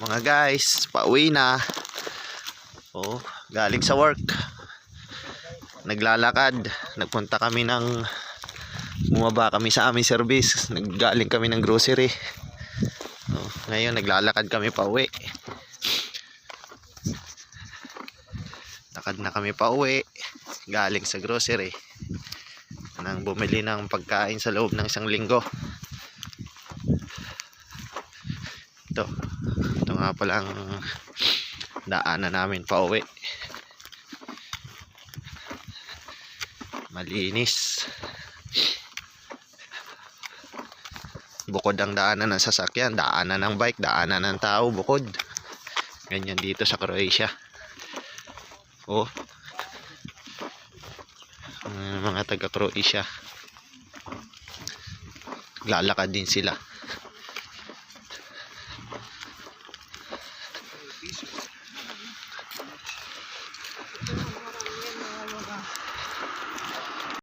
Mga guys, pauwi na. Oh, galing sa work. Naglalakad. Nagpunta kami ng bumaba kami sa aming service. Naggaling kami ng grocery. Oh, ngayon naglalakad kami pauwi. Lakad na kami pauwi. Galing sa grocery. Nang bumili ng pagkain sa loob ng isang linggo. Ito nga palang daanan namin pauwi. Malinis. Bukod ang daanan ng sasakyan, daanan ng bike, daanan ng tao, bukod. Ganyan dito sa Croatia. Oh, mga taga Croatia, lalakad din sila.